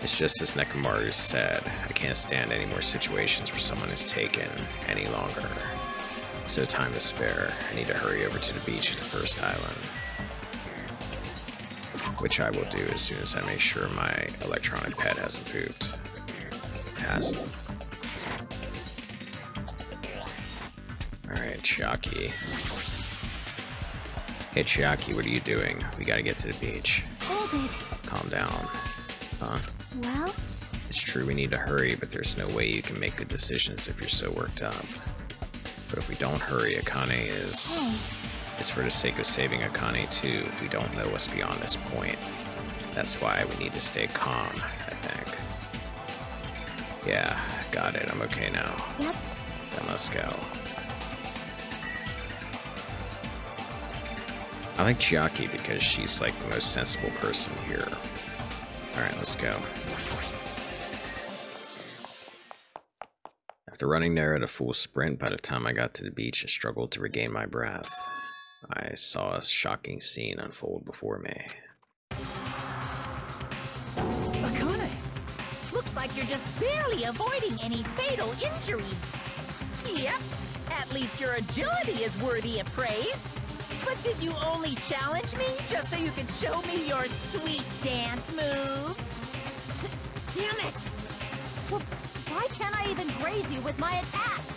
It's just as Nekomaru said, I can't stand any more situations where someone is taken any longer. So time to spare. I need to hurry over to the beach at the first island. Which I will do as soon as I make sure my electronic pet hasn't pooped. It hasn't. Alright, Chiaki. Hey Chiaki, what are you doing? We gotta get to the beach. Hold it. Calm down. Huh? Well? It's true we need to hurry, but there's no way you can make good decisions if you're so worked up. But if we don't hurry, Akane is... Hey. It's for the sake of saving Akane too. We don't know what's beyond this point. That's why we need to stay calm, I think. Yeah, got it. I'm okay now. Yep. Then let's go. I like Chiaki because she's like the most sensible person here. Alright, let's go. After running there at a full sprint, by the time I got to the beach, I struggled to regain my breath. I saw a shocking scene unfold before me. Akane! Looks like you're just barely avoiding any fatal injuries. Yep, at least your agility is worthy of praise. But did you only challenge me just so you could show me your sweet dance moves? Damn it! Well, why can't I even graze you with my attacks?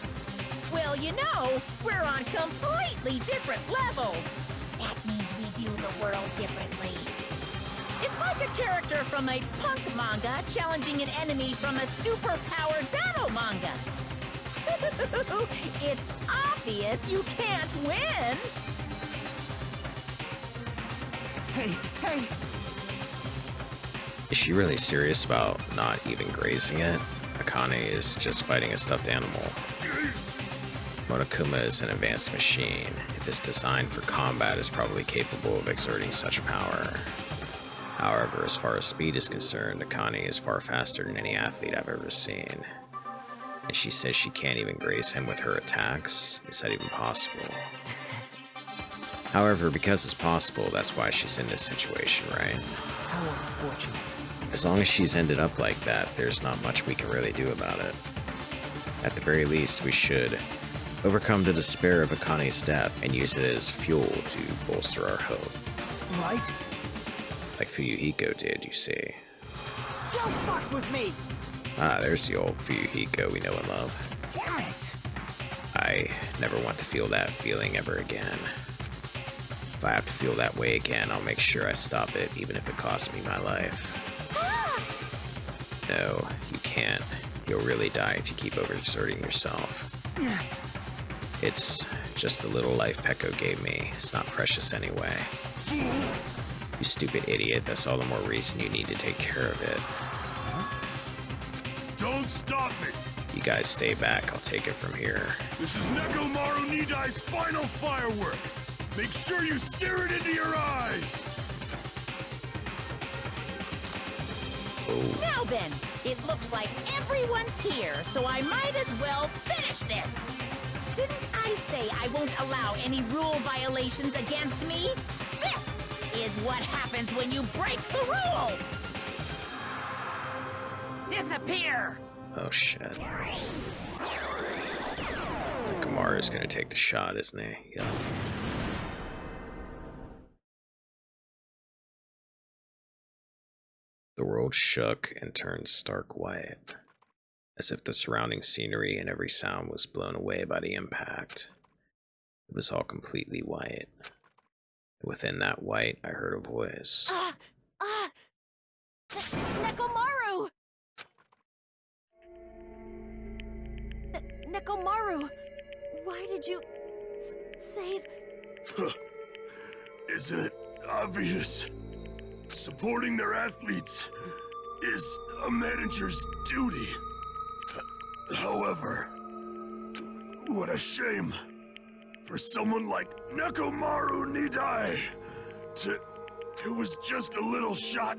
Well, you know, we're on completely different levels. That means we view the world differently. It's like a character from a punk manga challenging an enemy from a super-powered battle manga. It's obvious you can't win. Hey! Is she really serious about not even grazing it? Akane is just fighting a stuffed animal. Monokuma is an advanced machine. If it's designed for combat, it's probably capable of exerting such power. However, as far as speed is concerned, Akane is far faster than any athlete I've ever seen. And she says she can't even graze him with her attacks? Is that even possible? However, because it's possible, that's why she's in this situation, right? How unfortunate. As long as she's ended up like that, there's not much we can really do about it. At the very least, we should overcome the despair of Akane's death and use it as fuel to bolster our hope. Right? Like Fuyuhiko did, you see. Don't fuck with me! Ah, there's the old Fuyuhiko we know and love. Damn it! I never want to feel that feeling ever again. If I have to feel that way again, I'll make sure I stop it, even if it costs me my life. No, you can't. You'll really die if you keep overexerting yourself. It's just a little life Peko gave me. It's not precious anyway. You stupid idiot, that's all the more reason you need to take care of it. Don't stop me! You guys stay back, I'll take it from here. This is Nekomaru Nidai's final firework! Make sure you sear it into your eyes! Oh. Now then, it looks like everyone's here, so I might as well finish this. Didn't I say I won't allow any rule violations against me? This is what happens when you break the rules! Disappear! Oh shit. Kamaru's gonna take the shot, isn't he? Yeah. The world shook and turned stark white, as if the surrounding scenery and every sound was blown away by the impact. It was all completely white. Within that white, I heard a voice. Nekomaru! Nekomaru! Why did you... save... Isn't it obvious? Supporting their athletes is a manager's duty. However, what a shame for someone like Nekomaru Nidai to... It was just a little shot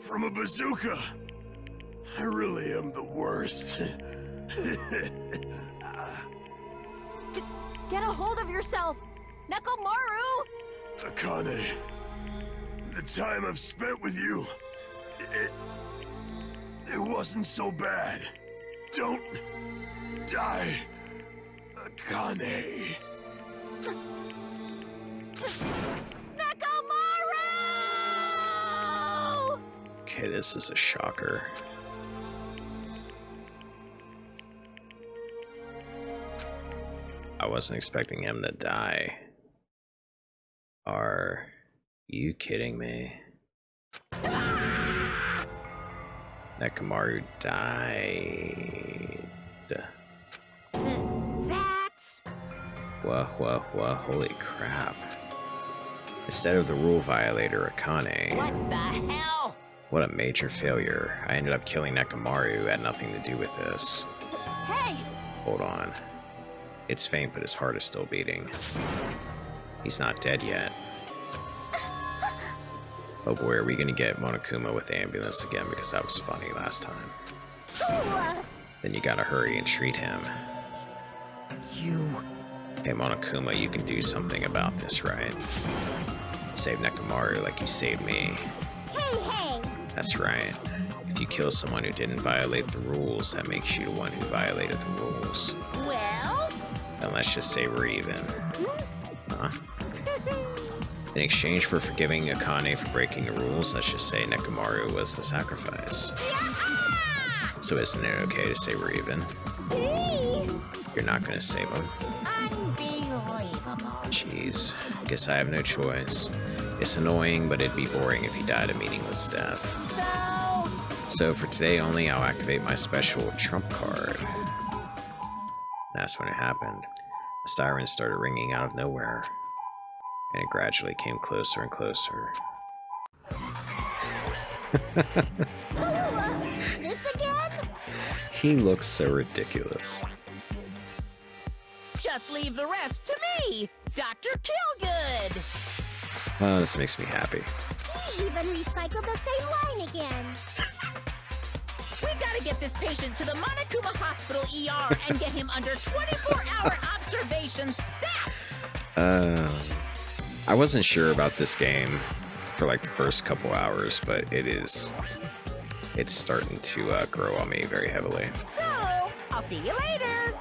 from a bazooka. I really am the worst. Get a hold of yourself! Nekomaru! Akane, the time I've spent with you, It wasn't so bad. Don't die, Akane. Nekomaru! Okay, this is a shocker. I wasn't expecting him to die. Are you kidding me? Nekomaru died. That's... Whoa, holy crap. Instead of the rule violator, Akane. What the hell? What a major failure. I ended up killing Nekomaru, who had nothing to do with this. Hey! Hold on. It's faint, but his heart is still beating. He's not dead yet. Oh boy, are we gonna get Monokuma with the ambulance again, because that was funny last time. Then you gotta hurry and treat him. You... Hey Monokuma, you can do something about this, right? Save Nekomaru like you saved me. Hey! That's right. If you kill someone who didn't violate the rules, that makes you the one who violated the rules. Well? Then let's just say we're even. Huh? In exchange for forgiving Akane for breaking the rules, let's just say Nekomaru was the sacrifice. So isn't it okay to say we're even? You're not gonna save him? Unbelievable. Jeez. Guess I have no choice. It's annoying, but it'd be boring if he died a meaningless death. So for today only, I'll activate my special trump card. That's when it happened. The siren started ringing out of nowhere, and it gradually came closer and closer. This again? He looks so ridiculous. Just leave the rest to me, Dr. Killgood. Oh, this makes me happy. He even recycled the same line again. We gotta get this patient to the Monokuma Hospital ER and get him under 24-hour observation stat. I wasn't sure about this game for like the first couple hours, but it's starting to grow on me very heavily. So, I'll see you later.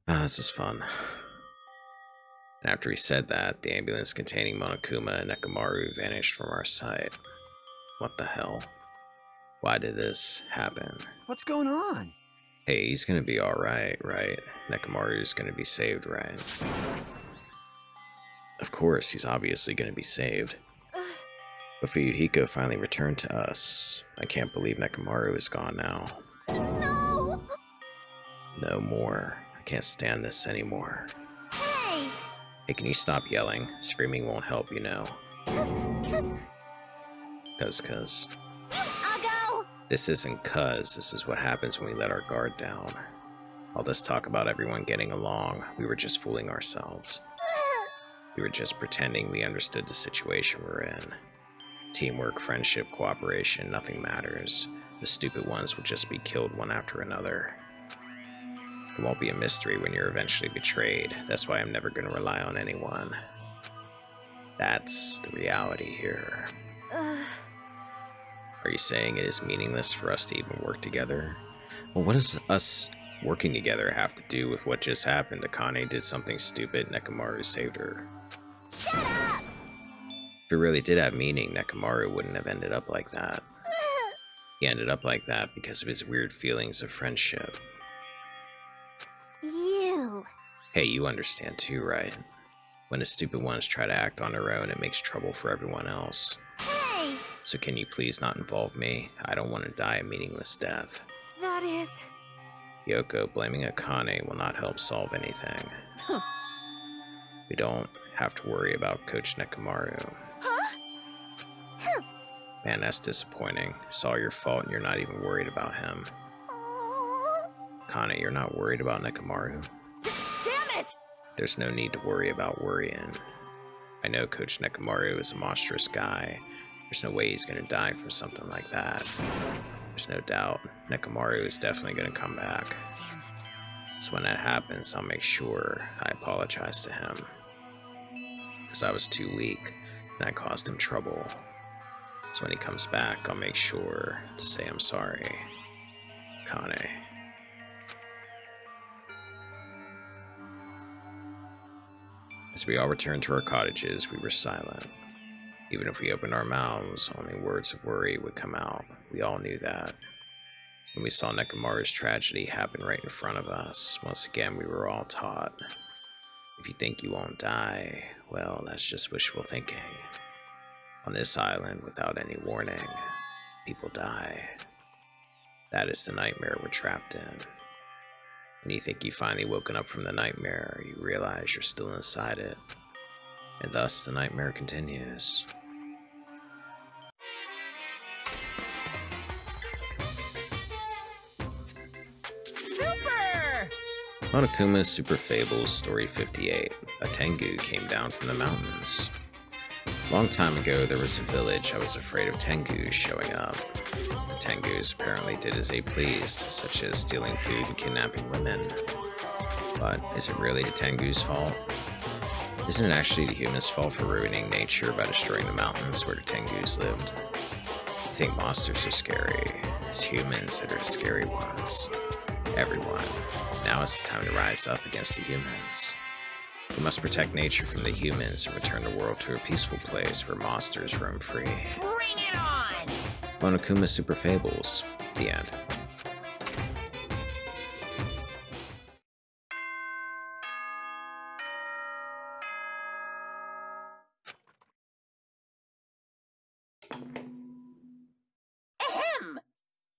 This is fun. And after he said that, the ambulance containing Monokuma and Nekomaru vanished from our sight. What the hell? Why did this happen? What's going on? Hey, he's gonna be alright, right? Nekomaru's gonna be saved, right? Of course, he's obviously gonna be saved. But Fuyuhiko finally returned to us. I can't believe Nekomaru is gone now. No! No more. I can't stand this anymore. Hey! Hey, can you stop yelling? Screaming won't help, you know. Cuz. I'll go! This isn't cuz, this is what happens when we let our guard down. All this talk about everyone getting along, we were just fooling ourselves. We were just pretending we understood the situation we're in. Teamwork, friendship, cooperation, nothing matters. The stupid ones will just be killed one after another. It won't be a mystery when you're eventually betrayed. That's why I'm never going to rely on anyone. That's the reality here. Are you saying it is meaningless for us to even work together? Well, what does us working together have to do with what just happened? Akane did something stupid, Nekomaru saved her. Shut up! If it really did have meaning, Nekomaru wouldn't have ended up like that. He ended up like that because of his weird feelings of friendship. You... Hey, you understand too, right? When the stupid ones try to act on their own, it makes trouble for everyone else. Hey! So can you please not involve me? I don't want to die a meaningless death. That is... Yoko, blaming Akane will not help solve anything. Huh. We don't have to worry about Coach Nekomaru. Huh? Man, that's disappointing. It's all your fault and you're not even worried about him. Akane, you're not worried about Nekomaru? Damn it! There's no need to worry about worrying. I know Coach Nekomaru is a monstrous guy. There's no way he's gonna die from something like that. There's no doubt. Nekomaru is definitely gonna come back. Damn it. So when that happens, I'll make sure I apologize to him. Because I was too weak, and I caused him trouble. So when he comes back, I'll make sure to say I'm sorry. Kane. As we all returned to our cottages, we were silent. Even if we opened our mouths, only words of worry would come out. We all knew that. When we saw Nekomaru's tragedy happen right in front of us, once again we were all taught, if you think you won't die, well, that's just wishful thinking. On this island, without any warning, people die. That is the nightmare we're trapped in. When you think you've finally woken up from the nightmare, you realize you're still inside it. And thus the nightmare continues. Super! Monokuma's Super Fables Story 58. A Tengu came down from the mountains. A long time ago, there was a village I was afraid of Tengus showing up. The Tengus apparently did as they pleased, such as stealing food and kidnapping women. But is it really the Tengu's fault? Isn't it actually the humans' fault for ruining nature by destroying the mountains where the Tengus lived? You think monsters are scary? It's humans that are the scary ones. Everyone, now is the time to rise up against the humans. We must protect nature from the humans and return the world to a peaceful place where monsters roam free. Bring it on! Monokuma Super Fables. The end. Ahem!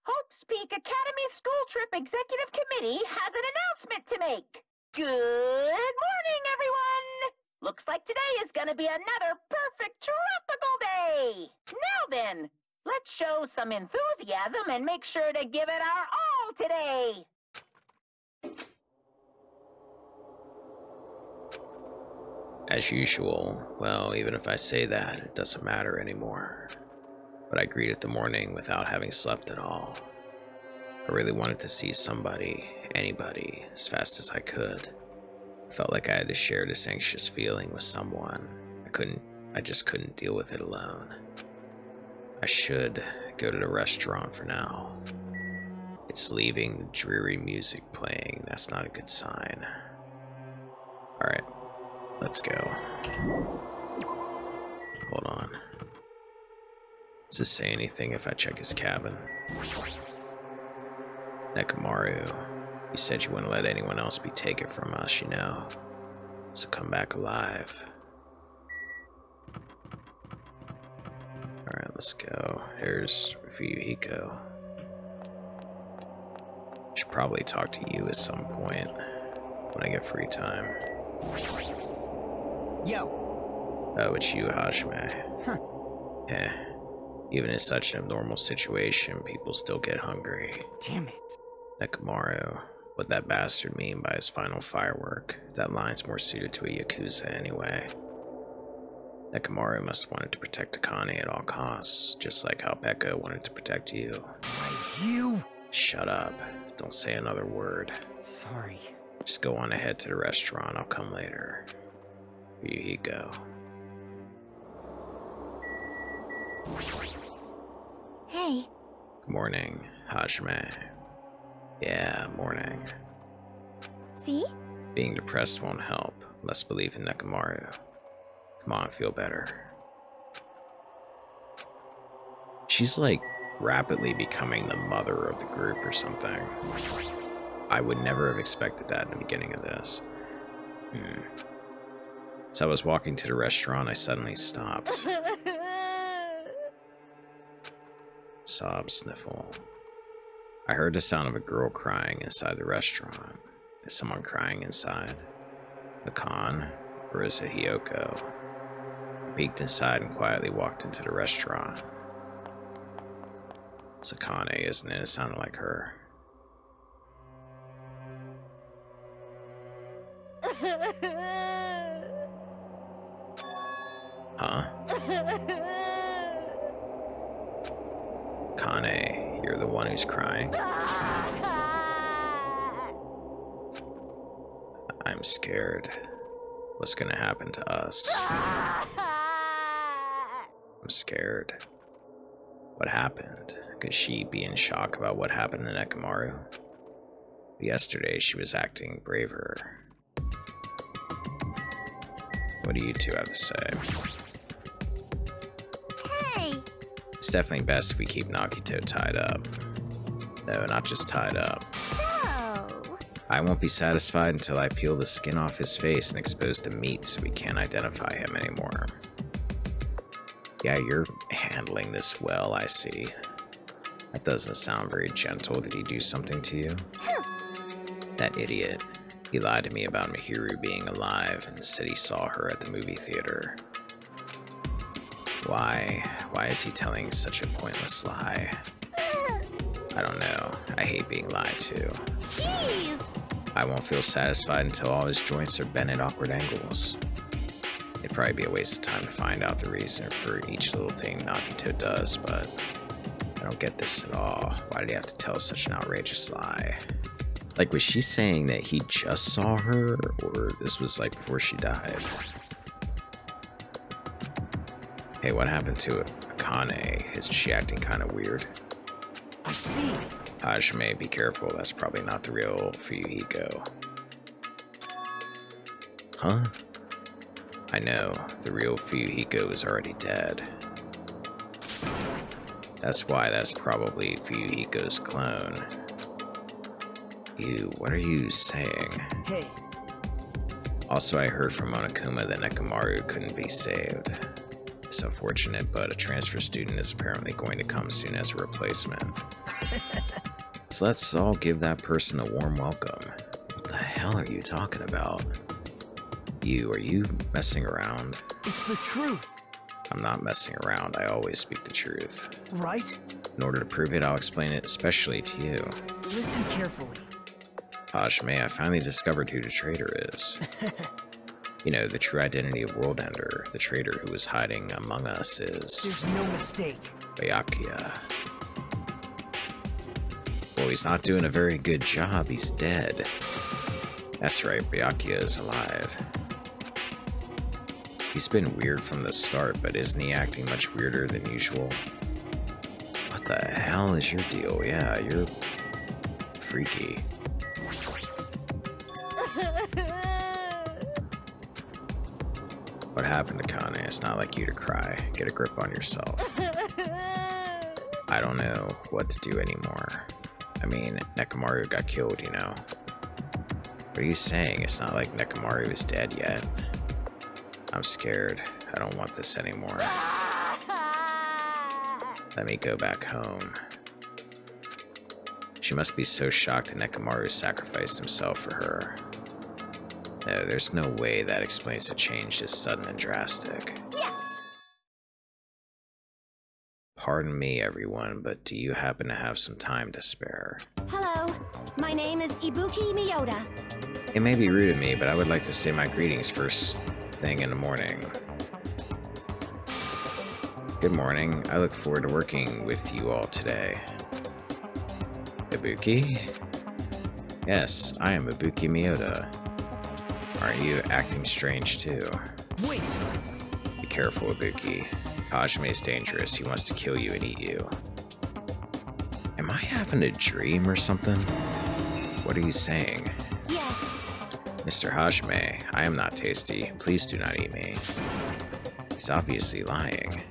Hope's Peak Academy School Trip Executive Committee has an announcement to make. Good morning, everyone! Looks like today is gonna be another perfect tropical day! Now then, let's show some enthusiasm and make sure to give it our all today! As usual, well, even if I say that, it doesn't matter anymore. But I greeted the morning without having slept at all. I really wanted to see somebody, anybody, as fast as I could. I felt like I had to share this anxious feeling with someone. I just couldn't deal with it alone. I should go to the restaurant for now. It's leaving the dreary music playing. That's not a good sign. Alright, let's go. Hold on. Does this say anything if I check his cabin? Nekomaru, you said you wouldn't let anyone else be taken from us, you know. So come back alive. Alright, let's go. Here's Ryuhiko. Should probably talk to you at some point when I get free time. Yo. Oh, it's you, Hajime. Huh. Yeah. Even in such an abnormal situation, people still get hungry. Damn it. Nekomaru, what'd that bastard mean by his final firework? That line's more suited to a Yakuza anyway. Nekomaru must have wanted to protect Akane at all costs, just like how Pekka wanted to protect you. Why, you? Shut up. Don't say another word. Sorry. Just go on ahead to the restaurant. I'll come later. Here you go. Hey. Good morning, Hajime. Yeah, morning. See? Being depressed won't help. Let's believe in Nekomaru. Come on, feel better. She's like rapidly becoming the mother of the group or something. I would never have expected that in the beginning of this. As I was walking to the restaurant, I suddenly stopped. Sob, sniffle. I heard the sound of a girl crying inside the restaurant. Is someone crying inside? A Khan? Or is it Hiyoko? I peeked inside and quietly walked into the restaurant. Sakane, isn't it? It sounded like her. Huh? Kane, you're the one who's crying? I'm scared. What's gonna happen to us? I'm scared. What happened? Could she be in shock about what happened to Nekomaru? Yesterday, she was acting braver. What do you two have to say? Hey! It's definitely best if we keep Nagito tied up. No, not just tied up. So... I won't be satisfied until I peel the skin off his face and expose the meat so we can't identify him anymore. Yeah, you're handling this well, I see. That doesn't sound very gentle. Did he do something to you? That idiot. He lied to me about Mihiru being alive and said he saw her at the movie theater. Why? Why is he telling such a pointless lie? I don't know. I hate being lied to. Jeez! I won't feel satisfied until all his joints are bent at awkward angles. It'd probably be a waste of time to find out the reason for each little thing Nagito does, but I don't get this at all. Why did he have to tell such an outrageous lie? Like, was she saying that he just saw her, or this was like before she died? Hey, what happened to Akane? Isn't she acting kind of weird? I see. Hajime, be careful. That's probably not the real Fuyuhiko. Huh? I know. The real Fuyuhiko is already dead. That's why that's probably Fuyuhiko's clone. Ew, what are you saying? Hey. Also, I heard from Monokuma that Nekomaru couldn't be saved. It's unfortunate, but a transfer student is apparently going to come soon as a replacement. So let's all give that person a warm welcome. What the hell are you talking about? Are you messing around? It's the truth. I'm not messing around. I always speak the truth. Right? In order to prove it, I'll explain it especially to you. Listen carefully. Hajime, I finally discovered who the traitor is. You know, the true identity of World Ender. The traitor who was hiding among us is... There's no mistake. Byakuya. Well, he's not doing a very good job. He's dead. That's right, Byakuya is alive. He's been weird from the start, but isn't he acting much weirder than usual? What the hell is your deal? Yeah, you're freaky. What happened to Kane? It's not like you to cry. Get a grip on yourself. I don't know what to do anymore. I mean, Nekomaru got killed, you know. What are you saying? It's not like Nekomaru is dead yet. I'm scared. I don't want this anymore. Let me go back home. She must be so shocked that Nekomaru sacrificed himself for her. No, there's no way that explains a change this sudden and drastic. Yes! Pardon me, everyone, but do you happen to have some time to spare? Hello, my name is Ibuki Miyoda. It may be rude of me, but I would like to say my greetings first thing in the morning. Good morning. I look forward to working with you all today. Ibuki? Yes, I am Ibuki Miyoda. Aren't you acting strange too? Wait! Be careful, Ibuki. Hajime is dangerous. He wants to kill you and eat you. Am I having a dream or something? What are you saying? Yes. Mr. Hajime, I am not tasty. Please do not eat me. He's obviously lying.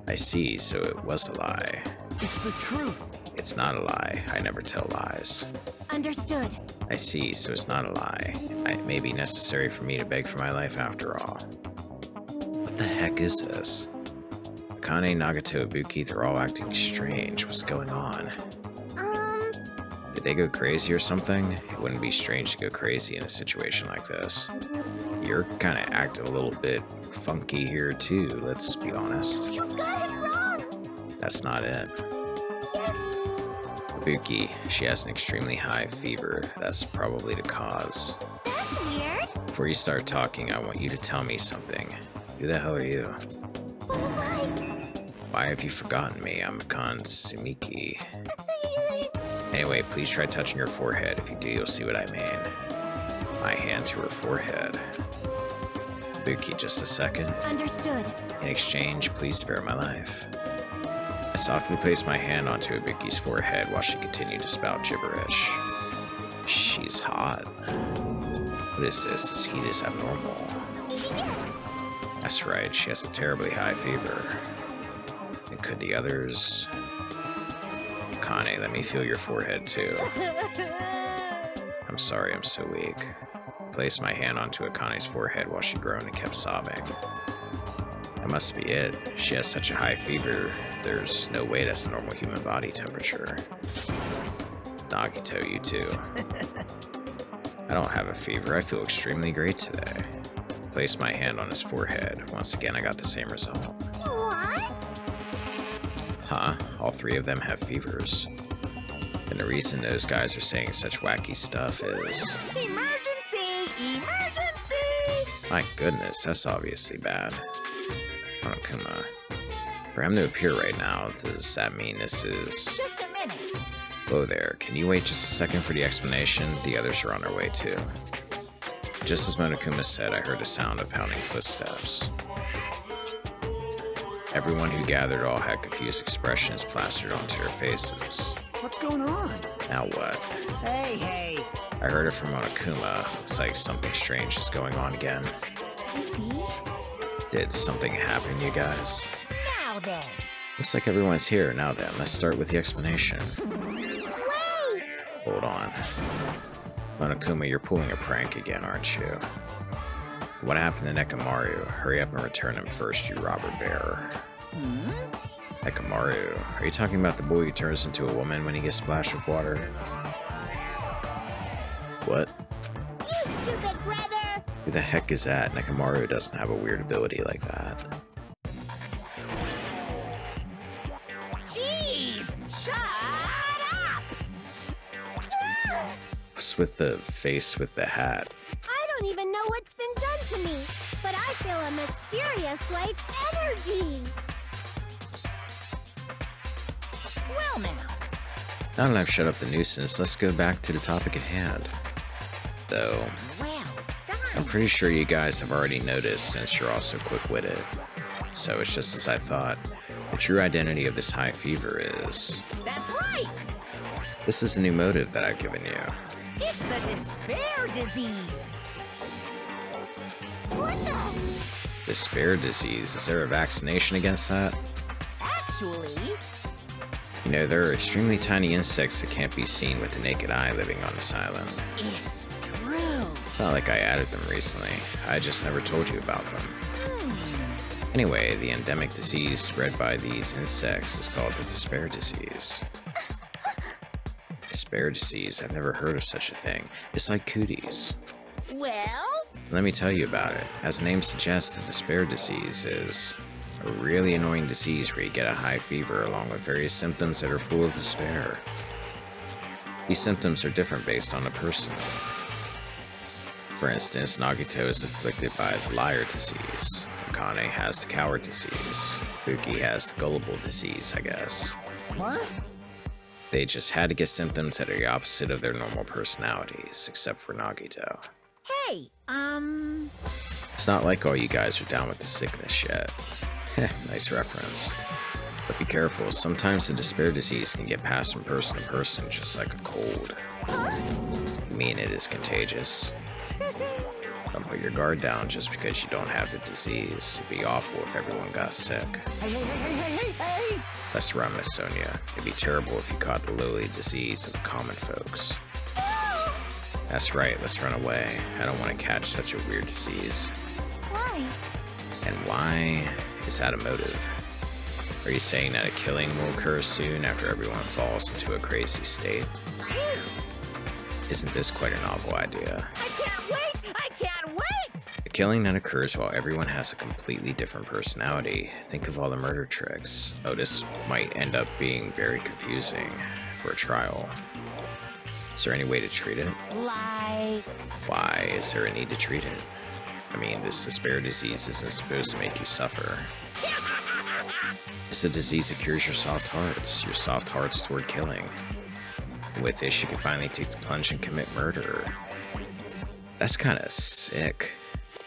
I see, so it was a lie. It's the truth. It's not a lie. I never tell lies. Understood. I see, so it's not a lie. It may be necessary for me to beg for my life after all. What the heck is this? Akane, Nagito, Ibuki, they're all acting strange. What's going on? Did they go crazy or something? It wouldn't be strange to go crazy in a situation like this. You're kind of acting a little bit funky here too, let's be honest. You've got it wrong! That's not it. Yes. Ibuki, she has an extremely high fever. That's probably the cause. That's weird. Before you start talking, I want you to tell me something. Who the hell are you? Why have you forgotten me? I'm Kan Sumiki. Anyway, please try touching her forehead. If you do, you'll see what I mean. My hand to her forehead. Ibuki, just a second. Understood. In exchange, please spare my life. I softly placed my hand onto Ibiki's forehead while she continued to spout gibberish. She's hot. What is this? This heat is abnormal. That's right, she has a terribly high fever. And could the others... Akane, let me feel your forehead too. I'm sorry, I'm so weak. Placed my hand onto Akane's forehead while she groaned and kept sobbing. That must be it. She has such a high fever, there's no way that's a normal human body temperature. Nagito, you too. I don't have a fever, I feel extremely great today. Placed my hand on his forehead. Once again, I got the same result. What? Huh? All three of them have fevers. And the reason those guys are saying such wacky stuff is... Emergency! Emergency! My goodness, that's obviously bad. Monokuma. For him to appear right now, does that mean this is... Just a minute. Whoa there, can you wait just a second for the explanation? The others are on their way too. Just as Monokuma said, I heard a sound of pounding footsteps. Everyone who gathered all had confused expressions plastered onto their faces. What's going on? Now what? Hey! I heard it from Monokuma. Looks like something strange is going on again. Did something happen, you guys? Now then. Looks like everyone's here. Now then, let's start with the explanation. Wait! Hold on. Monokuma, you're pulling a prank again, aren't you? What happened to Nekomaru? Hurry up and return him first, you robber bear. Nekomaru, are you talking about the boy who turns into a woman when he gets splashed with water? What? You stupid brother! Who the heck is that? Nekomaru doesn't have a weird ability like that. Jeez! Shut up! What's with the face with the hat? I don't even know what's been done to me, but I feel a mysterious life energy. Well now. Now that I've shut up the nuisance, let's go back to the topic at hand. Though, Well I'm done. pretty sure you guys have already noticed since you're also quick-witted. So it's just as I thought. The true identity of this high fever is... That's right. This is the new motive that I've given you. It's the despair disease. What the? Despair disease. Is there a vaccination against that? Actually, You know, there are extremely tiny insects that can't be seen with the naked eye living on this island. it's true. It's not like I added them recently. I just never told you about them. Anyway, the endemic disease spread by these insects is called the despair disease. Despair disease? I've never heard of such a thing. It's like cooties. Well, Let me tell you about it. As the name suggests, the despair disease is a really annoying disease where you get a high fever along with various symptoms that are full of despair. These symptoms are different based on the person. For instance, Nagito is afflicted by the liar disease. Akane has the coward disease. Fuki has the gullible disease, I guess. what? They just had to get symptoms that are the opposite of their normal personalities, except for Nagito. Hey, It's not like all you guys are down with the sickness yet. Nice reference. But be careful, sometimes the despair disease can get passed from person to person just like a cold. I mean, it is contagious. Don't put your guard down just because you don't have the disease. It'd be awful if everyone got sick. Hey! Let's run, Miss Sonia. It'd be terrible if you caught the lowly disease of the common folks. That's right, let's run away. I don't want to catch such a weird disease. Why? And why is that a motive? Are you saying that a killing will occur soon after everyone falls into a crazy state? Isn't this quite a novel idea? I can't wait! I can't wait! A killing that occurs while everyone has a completely different personality. Think of all the murder tricks. Oh, this might end up being very confusing for a trial. Is there any way to treat it? Like, Why is there a need to treat it? I mean, this despair disease isn't supposed to make you suffer. It's a disease that cures your soft hearts toward killing. And with this, you can finally take the plunge and commit murder. That's kind of sick.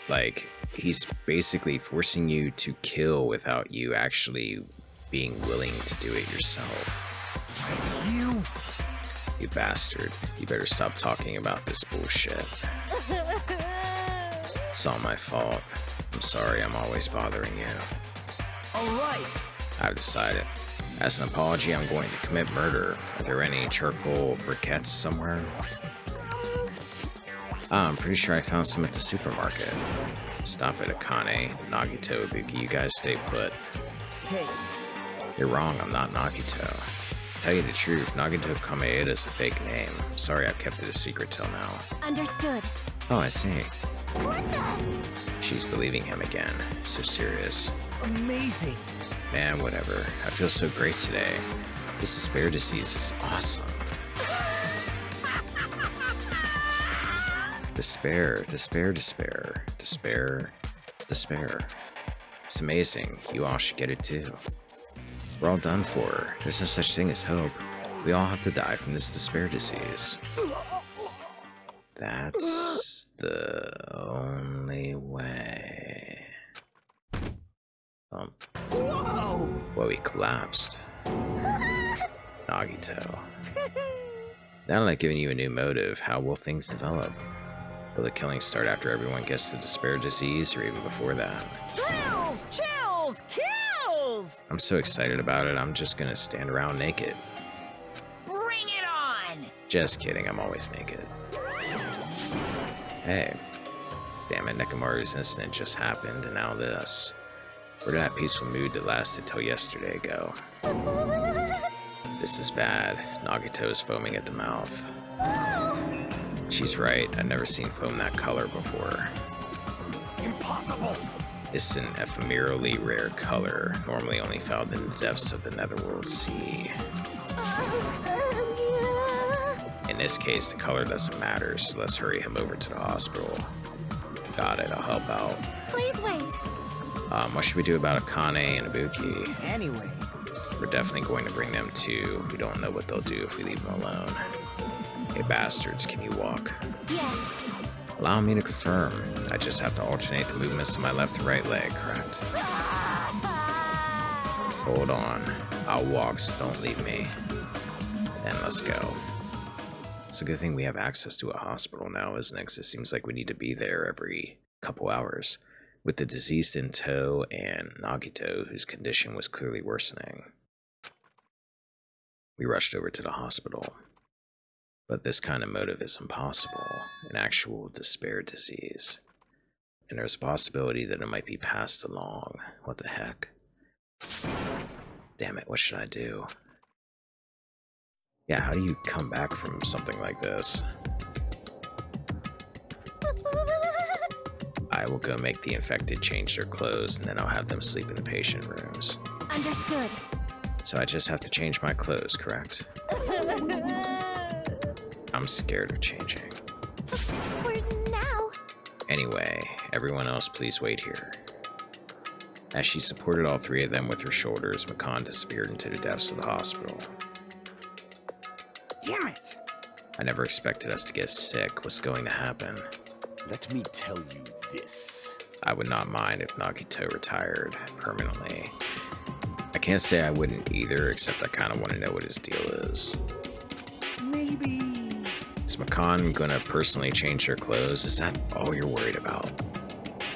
Like, he's basically forcing you to kill without you actually being willing to do it yourself. You bastard. You better stop talking about this bullshit. It's all my fault. I'm sorry I'm always bothering you. Alright. I've decided. As an apology, I'm going to commit murder. Are there any charcoal briquettes somewhere? I'm pretty sure I found some at the supermarket. Stop it, Akane, Nagito, Ibuki, you guys stay put. Hey. You're wrong, I'm not Nagito. To tell you the truth, Nagito Kameeda is a fake name. I'm sorry I've kept it a secret till now. Understood. Oh, I see. She's believing him again. So serious. Amazing. Man, whatever. I feel so great today. This despair disease is awesome. Despair, despair, despair, despair, despair. It's amazing. You all should get it too. We're all done for. There's no such thing as hope. We all have to die from this despair disease. That's the only way. Whoa! Whoa, he collapsed. Nagito. Now that I've given you a new motive, how will things develop? Will the killing start after everyone gets the despair disease, or even before that? Thrills, chills, kills! I'm so excited about it, I'm just gonna stand around naked. Bring it on! Just kidding, I'm always naked. Hey. Damn it, Nekomaru's incident just happened, and now this. Where did that peaceful mood that lasted till yesterday go? This is bad. Nagito is foaming at the mouth. She's right, I've never seen foam that color before. Impossible! It's an ephemerally rare color, normally only found in the depths of the Netherworld Sea. In this case, the color doesn't matter, so let's hurry him over to the hospital. Got it, I'll help out. Please wait. What should we do about Akane and Ibuki? Anyway. We're definitely going to bring them too. We don't know what they'll do if we leave them alone. Hey bastards, can you walk? Yes. Allow me to confirm. I just have to alternate the movements of my left to right leg, correct? Hold on. I'll walk, so don't leave me. Then let's go. It's a good thing we have access to a hospital now, isn't it? 'Cause it seems like we need to be there every couple hours. With the deceased in tow and Nagito, whose condition was clearly worsening. We rushed over to the hospital. But this kind of motive is impossible, an actual despair disease. And there's a possibility that it might be passed along. What the heck? Damn it, what should I do? Yeah, how do you come back from something like this? I will go make the infected change their clothes, and then I'll have them sleep in the patient rooms. Understood. So I just have to change my clothes, correct? I'm scared of changing. For now. Anyway, everyone else please wait here. As she supported all three of them with her shoulders, Makan disappeared into the depths of the hospital. Damn it! I never expected us to get sick. What's going to happen? Let me tell you this. I would not mind if Nagito retired permanently. I can't say I wouldn't either, except I kind of want to know what his deal is. Maybe... Is Makan gonna personally change her clothes? Is that all you're worried about?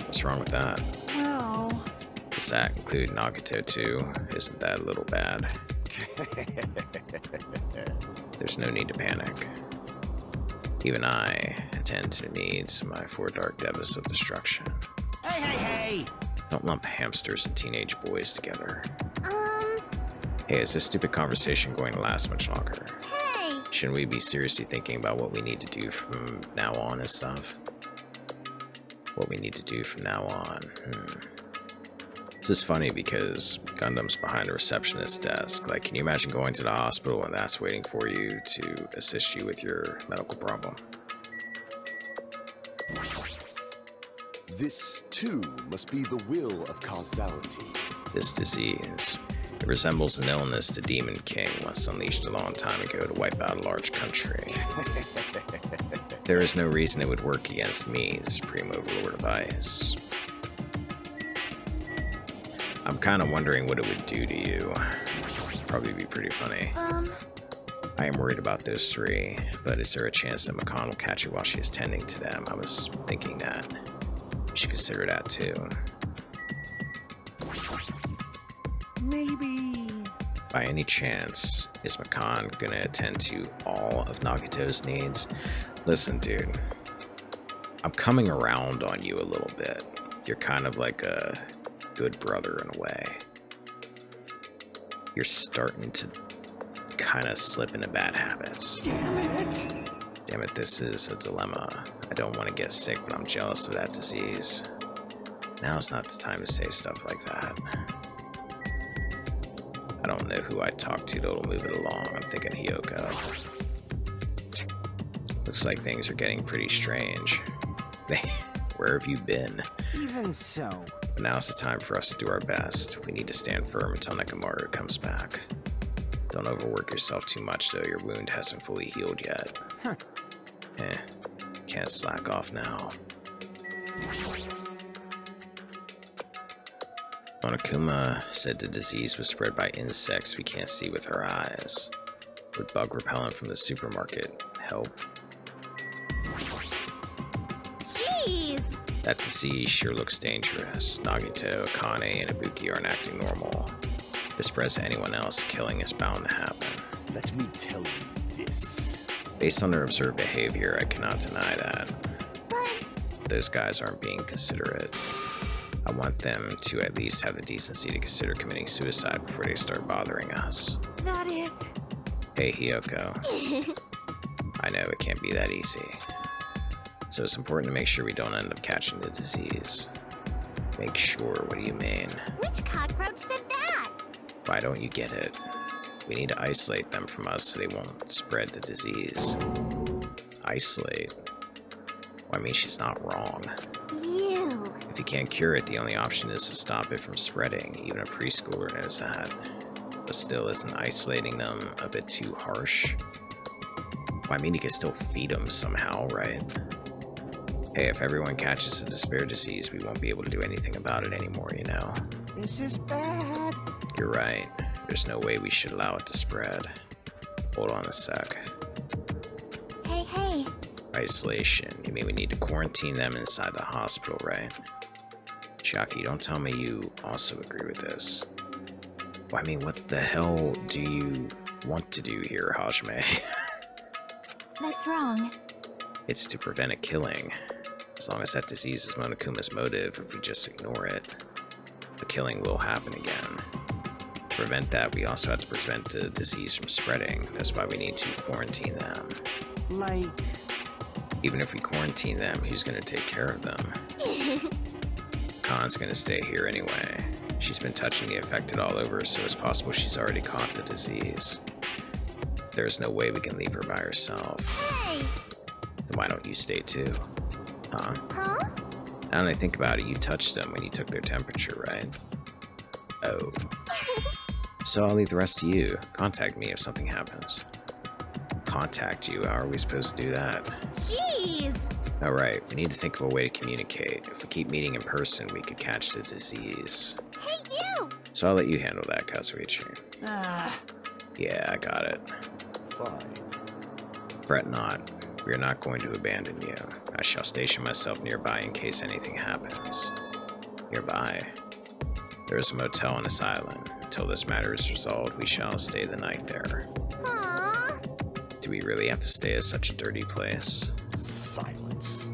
What's wrong with that? Well... Does that include Nagito too? Isn't that a little bad? There's no need to panic. Even I attend to the needs of my four dark devas of destruction. Hey, hey, hey! Don't lump hamsters and teenage boys together. Hey, is this stupid conversation going to last much longer? Hey! Shouldn't we be seriously thinking about what we need to do from now on and stuff? What we need to do from now on. This is funny because Gundam's behind the receptionist's desk. Like, can you imagine going to the hospital and that's waiting for you to assist you with your medical problem? This, too, must be the will of causality. This disease. It resembles an illness the Demon King once unleashed a long time ago to wipe out a large country. There is no reason it would work against me, the Supreme Overlord of Ice. I'm kind of wondering what it would do to you. Probably be pretty funny. I am worried about those three, but is there a chance that McCon will catch you while she is tending to them? I was thinking that. You should consider that too. Maybe. By any chance, is McCon gonna attend to all of Nagito's needs? Listen, dude. I'm coming around on you a little bit. You're kind of like a good brother in a way. You're starting to kind of slip into bad habits. Damn it! Damn it, this is a dilemma. I don't want to get sick, but I'm jealous of that disease. Now's not the time to say stuff like that. I don't know who I talk to that'll move it along. I'm thinking Hiyoko. Looks like things are getting pretty strange. Where have you been? Even so. But now's the time for us to do our best. We need to stand firm until Nekomaru comes back. Don't overwork yourself too much, though. Your wound hasn't fully healed yet. Huh. Can't slack off now. Monokuma said the disease was spread by insects we can't see with our eyes. Would bug repellent from the supermarket help? Jeez! That disease sure looks dangerous. Nagito, Akane, and Ibuki aren't acting normal. If it spreads to anyone else, killing is bound to happen. Let me tell you this. Based on their observed behavior, I cannot deny that. But Those guys aren't being considerate. I want them to at least have the decency to consider committing suicide before they start bothering us. that is... Hey, Hiyoko. I know it can't be that easy. So it's important to make sure we don't end up catching the disease. Make sure, what do you mean? Which cockroach said that? Why don't you get it? We need to isolate them from us so they won't spread the disease. Isolate? Well, I mean, she's not wrong. You. If you can't cure it, the only option is to stop it from spreading. Even a preschooler knows that. But still, isn't isolating them a bit too harsh? Well, I mean, you can still feed them somehow, right? Hey, if everyone catches the despair disease, we won't be able to do anything about it anymore, you know? This is bad. You're right. There's no way we should allow it to spread. Hold on a sec. Hey. Isolation. You mean we need to quarantine them inside the hospital, right? Chiaki, don't tell me you also agree with this. Well, I mean, what the hell do you want to do here, Hajime? That's wrong. It's to prevent a killing. As long as that disease is Monokuma's motive, if we just ignore it, the killing will happen again. To prevent that, we also have to prevent the disease from spreading. That's why we need to quarantine them. Like... Even if we quarantine them, who's going to take care of them? Khan's going to stay here anyway. She's been touching the affected all over, so it's possible she's already caught the disease. There's no way we can leave her by herself. Hey! Then why don't you stay too? Huh? Huh? Now that I think about it, you touched them when you took their temperature, right? Oh. So I'll leave the rest to you. Contact me if something happens. Contact you? How are we supposed to do that? Jeez! Alright, we need to think of a way to communicate. If we keep meeting in person, we could catch the disease. Hey, you! So I'll let you handle that, Katsuichi. Ah, Yeah, I got it. Fine. Fret not. We are not going to abandon you. I shall station myself nearby in case anything happens. Nearby. There is a motel on this island. Until this matter is resolved, we shall stay the night there. Aww. Do we really have to stay at such a dirty place? Silence.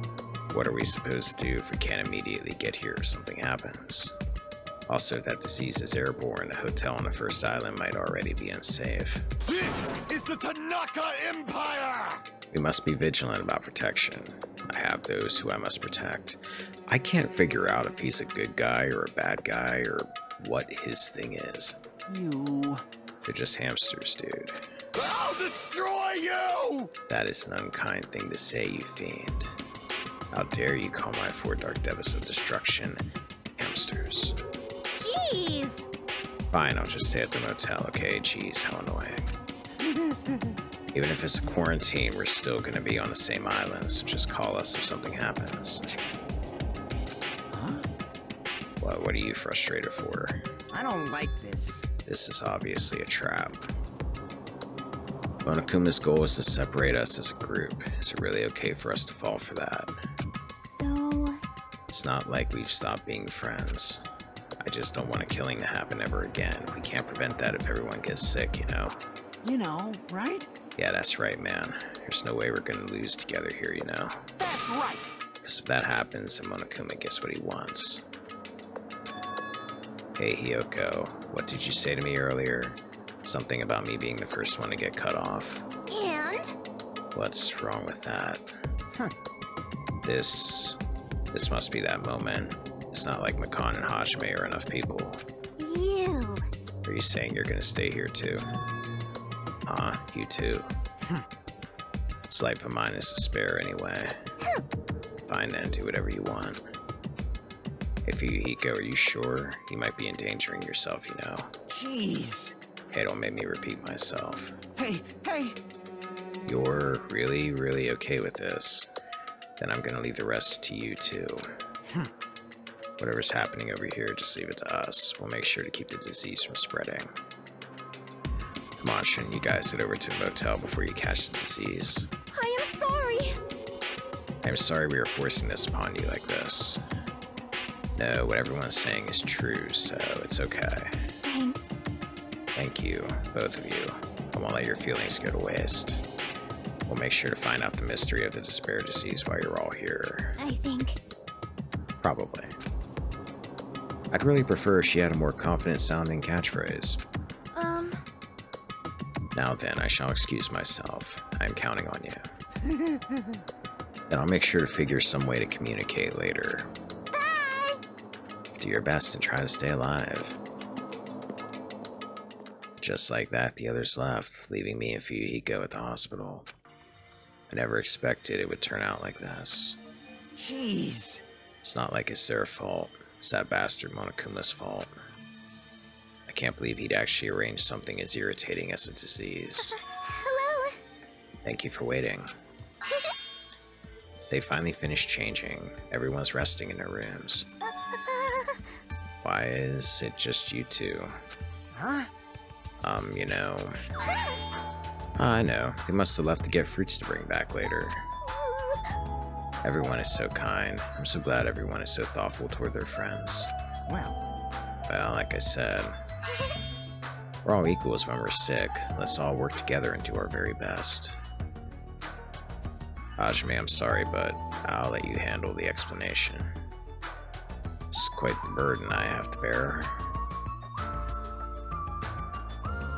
What are we supposed to do if we can't immediately get here if something happens? Also, if that disease is airborne, the hotel on the first island might already be unsafe. This is the Tanaka Empire! We must be vigilant about protection. I have those who I must protect. I can't figure out if he's a good guy or a bad guy or what his thing is. you... They're just hamsters, dude. I'll destroy you! That is an unkind thing to say, you fiend. How dare you call my four dark devils of destruction hamsters? Jeez! Fine, I'll just stay at the motel, okay? Jeez, how annoying. Even if it's a quarantine, we're still gonna be on the same island, so just call us if something happens. Huh? What are you frustrated for? I don't like this. This is obviously a trap. Monokuma's goal is to separate us as a group. Is it really okay for us to fall for that? So... It's not like we've stopped being friends. I just don't want a killing to happen ever again. We can't prevent that if everyone gets sick, you know? You know, right? Yeah, that's right, man. There's no way we're gonna lose together here, you know? That's right. Because if that happens, then Monokuma gets what he wants. Hey, Hiyoko, what did you say to me earlier? Something about me being the first one to get cut off. And? What's wrong with that? Huh. This must be that moment. It's not like Makan and Hajime are enough people. You. Are you saying you're gonna stay here too? You too. This life of mine is to spare anyway. Fine then, do whatever you want. Hey Fuyuhiko, are you sure? You might be endangering yourself, you know. Jeez. Hey, don't make me repeat myself. Hey. You're really okay with this? Then I'm gonna leave the rest to you too. Whatever's happening over here, just leave it to us. We'll make sure to keep the disease from spreading. Come on, shouldn't you guys head over to the motel before you catch the disease? I am sorry. I'm sorry we are forcing this upon you like this. No, what everyone's saying is true, so it's okay. Thanks. Thank you, both of you. I won't let your feelings go to waste. We'll make sure to find out the mystery of the despair disease while you're all here. I think. Probably. I'd really prefer if she had a more confident sounding catchphrase. Now then, I shall excuse myself. I am counting on you. Then I'll make sure to figure some way to communicate later. Bye! Do your best and try to stay alive. Just like that, the others left, leaving me and Fuyuhiko at the hospital. I never expected it would turn out like this. Jeez. It's not like it's their fault. It's that bastard Monokuma's fault. I can't believe he'd actually arranged something as irritating as a disease. Hello? Thank you for waiting. They finally finished changing. Everyone's resting in their rooms. Why is it just you two? Huh? You know... I know. They must have left to get fruits to bring back later. Everyone is so kind. I'm so glad everyone is so thoughtful toward their friends. Well, Like I said, we're all equals when we're sick. Let's all work together and do our very best. Hajime, I'm sorry, but I'll let you handle the explanation. It's quite the burden I have to bear.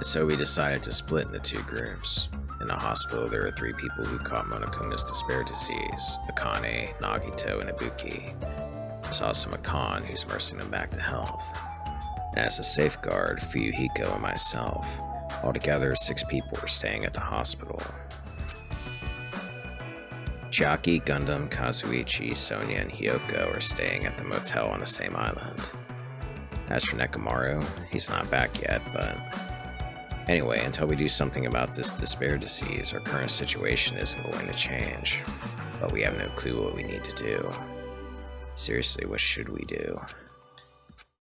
So we decided to split into two groups. In the hospital, there are 3 people who caught Monokuma's despair disease: Akane, Nagito, and Ibuki. There's also Makan, who's nursing them back to health. And as a safeguard, Fuyuhiko and myself. Altogether, 6 people were staying at the hospital. Chiaki, Gundam, Kazuichi, Sonia, and Hiyoko are staying at the motel on the same island. As for Nekomaru, he's not back yet, but... Anyway, until we do something about this despair disease, our current situation isn't going to change. But we have no clue what we need to do. Seriously, what should we do?